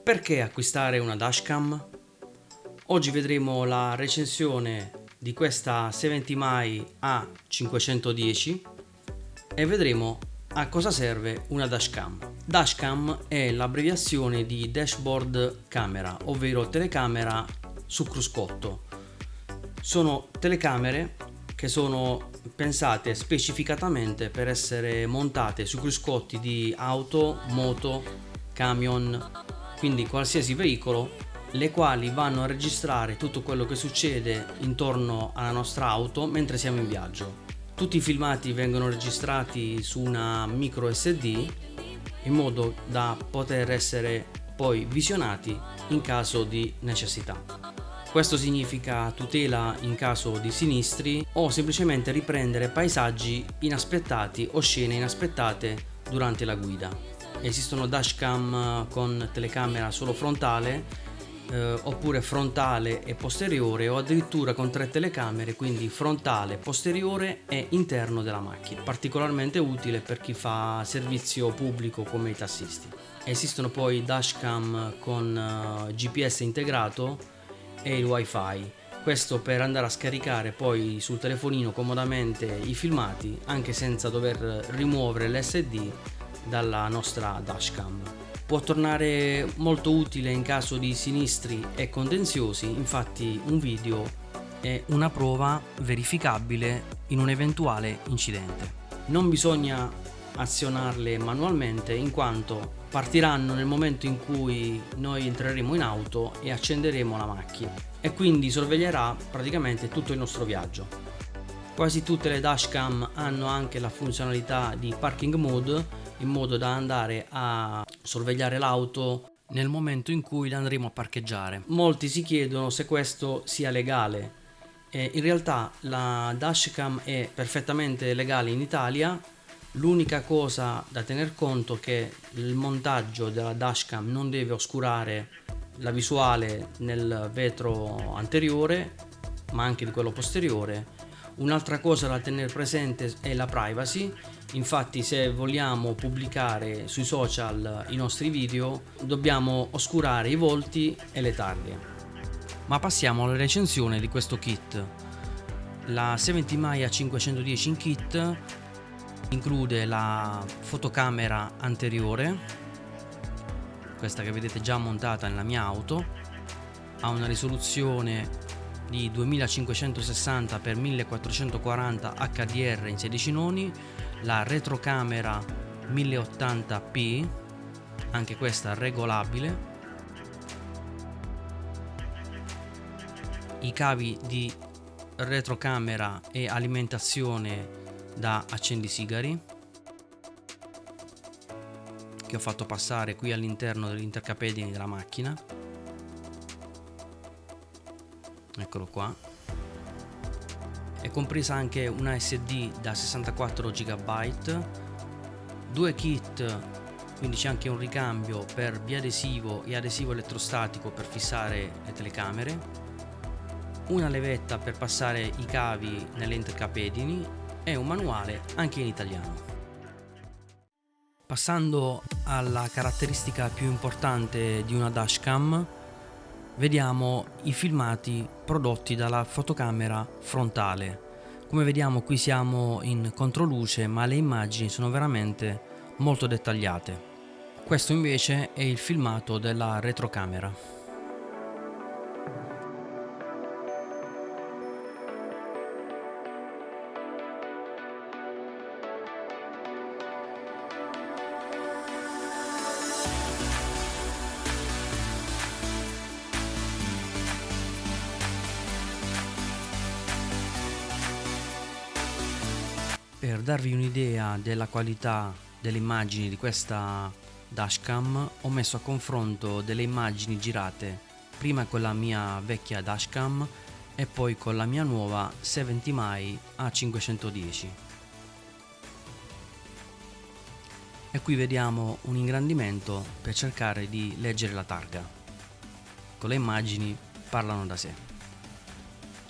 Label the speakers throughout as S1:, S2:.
S1: Perché acquistare una dashcam? Oggi vedremo la recensione di questa 70mai A510 e vedremo a cosa serve una dashcam. Dashcam è l'abbreviazione di dashboard camera, ovvero telecamera su cruscotto. Sono telecamere che sono pensate specificatamente per essere montate su cruscotti di auto, moto, camion, quindi qualsiasi veicolo, le quali vanno a registrare tutto quello che succede intorno alla nostra auto mentre siamo in viaggio. Tutti i filmati vengono registrati su una micro SD in modo da poter essere poi visionati in caso di necessità. Questo significa tutela in caso di sinistri o semplicemente riprendere paesaggi inaspettati o scene inaspettate durante la guida. Esistono dashcam con telecamera solo frontale, oppure frontale e posteriore, o addirittura con 3 telecamere, quindi frontale, posteriore e interno della macchina. Particolarmente utile per chi fa servizio pubblico come i tassisti. Esistono poi dashcam con GPS integrato e il wifi, questo per andare a scaricare poi sul telefonino comodamente i filmati anche senza dover rimuovere l'SD dalla nostra dashcam. Può tornare molto utile in caso di sinistri e contenziosi, infatti un video è una prova verificabile in un eventuale incidente. Non bisogna azionarle manualmente in quanto partiranno nel momento in cui noi entreremo in auto e accenderemo la macchina e quindi sorveglierà praticamente tutto il nostro viaggio. Quasi tutte le dashcam hanno anche la funzionalità di parking mode, in modo da andare a sorvegliare l'auto nel momento in cui la andremo a parcheggiare. Molti si chiedono se questo sia legale. In realtà la dashcam è perfettamente legale in Italia. L'unica cosa da tener conto è che il montaggio della dashcam non deve oscurare la visuale nel vetro anteriore, ma anche di quello posteriore. Un'altra cosa da tenere presente è la privacy. Infatti, se vogliamo pubblicare sui social i nostri video, dobbiamo oscurare i volti e le targhe. Ma passiamo alla recensione di questo kit. La 70mai A510 in kit include la fotocamera anteriore, questa che vedete già montata nella mia auto, ha una risoluzione di 2560x1440 HDR in 16 noni, la retrocamera 1080p, anche questa regolabile, i cavi di retrocamera e alimentazione da accendisigari che ho fatto passare qui all'interno degli intercapedini della macchina. Eccolo qua. È compresa anche una SD da 64 GB, 2 kit, quindi c'è anche un ricambio per biadesivo e adesivo elettrostatico per fissare le telecamere, una levetta per passare i cavi nelle intercapedini e un manuale anche in italiano. Passando alla caratteristica più importante di una dashcam, vediamo i filmati prodotti dalla fotocamera frontale. Come vediamo qui siamo in controluce, ma le immagini sono veramente molto dettagliate. Questo invece è il filmato della retrocamera. Per darvi un'idea della qualità delle immagini di questa dashcam, ho messo a confronto delle immagini girate prima con la mia vecchia dashcam e poi con la mia nuova 70mai A510. E qui vediamo un ingrandimento per cercare di leggere la targa. Con le immagini parlano da sé.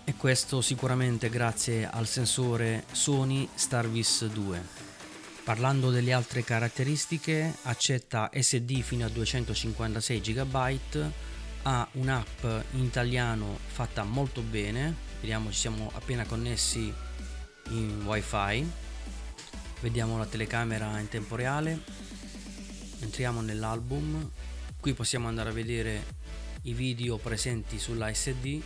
S1: E questo sicuramente grazie al sensore Sony Starvis 2. Parlando delle altre caratteristiche, accetta SD fino a 256 GB, ha un'app in italiano fatta molto bene, vediamo, ci siamo appena connessi in wifi, vediamo la telecamera in tempo reale, entriamo nell'album, qui possiamo andare a vedere i video presenti sulla SD,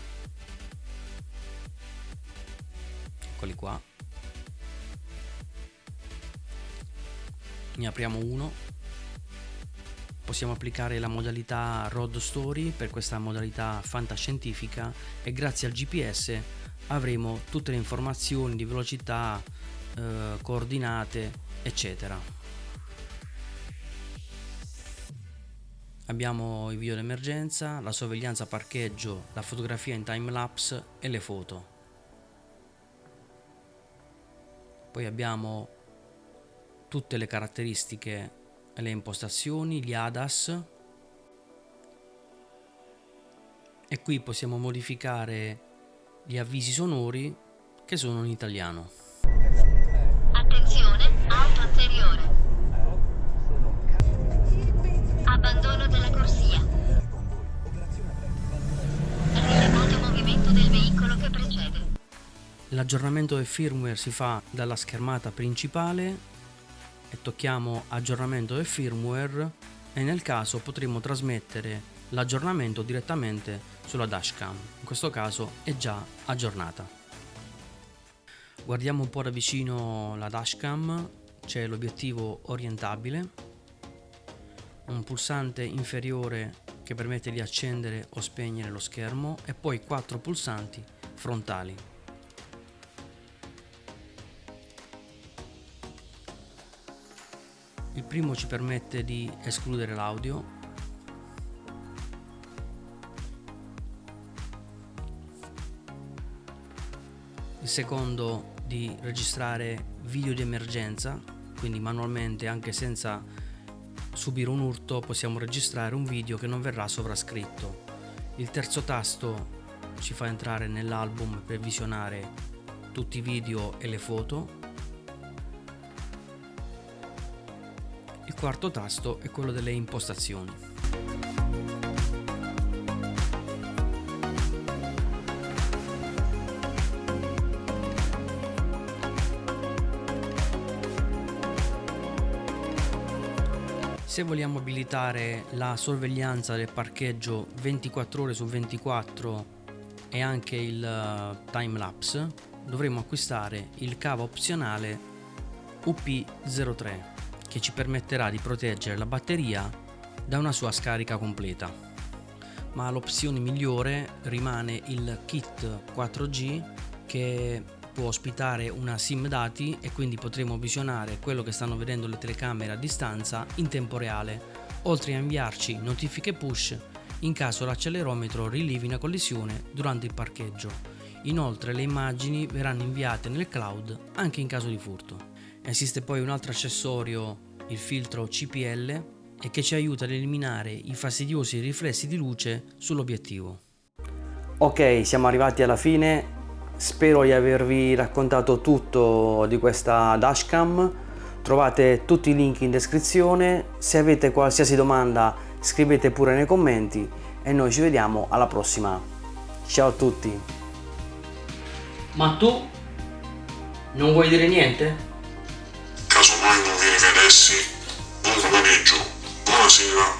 S1: eccoli qua. Ne apriamo uno, possiamo applicare la modalità Road Story per questa modalità fantascientifica e grazie al GPS avremo tutte le informazioni di velocità, coordinate, eccetera. Abbiamo i video d'emergenza, la sorveglianza parcheggio, la fotografia in timelapse e le foto. Poi abbiamo tutte le caratteristiche e le impostazioni, gli ADAS, e qui possiamo modificare gli avvisi sonori che sono in italiano.
S2: Attenzione, auto anteriore. Abbandono della corsia. Rilevato movimento del veicolo che precede.
S1: L'aggiornamento del firmware si fa dalla schermata principale e tocchiamo aggiornamento del firmware e nel caso potremo trasmettere l'aggiornamento direttamente sulla dashcam, in questo caso è già aggiornata. Guardiamo un po' da vicino la dashcam, c'è l'obiettivo orientabile, un pulsante inferiore che permette di accendere o spegnere lo schermo e poi 4 pulsanti frontali. Il primo ci permette di escludere l'audio, il secondo di registrare video di emergenza, quindi manualmente, anche senza subire un urto, possiamo registrare un video che non verrà sovrascritto. Il terzo tasto ci fa entrare nell'album per visionare tutti i video e le foto. Il quarto tasto è quello delle impostazioni. Se vogliamo abilitare la sorveglianza del parcheggio 24 ore su 24 e anche il timelapse, dovremo acquistare il cavo opzionale UP03 che ci permetterà di proteggere la batteria da una sua scarica completa. Ma l'opzione migliore rimane il kit 4G che può ospitare una SIM dati e quindi potremo visionare quello che stanno vedendo le telecamere a distanza in tempo reale, oltre a inviarci notifiche push in caso l'accelerometro rilevi una collisione durante il parcheggio. Inoltre le immagini verranno inviate nel cloud anche in caso di furto. Esiste poi un altro accessorio, il filtro CPL, e che ci aiuta ad eliminare i fastidiosi riflessi di luce sull'obiettivo. Ok, siamo arrivati alla fine. Spero di avervi raccontato tutto di questa dashcam. Trovate tutti i link in descrizione. Se avete qualsiasi domanda scrivete pure nei commenti e noi ci vediamo alla prossima. Ciao a tutti. Ma tu non vuoi dire niente?
S3: Casomai non vi rivedessi, buon pomeriggio, buonasera.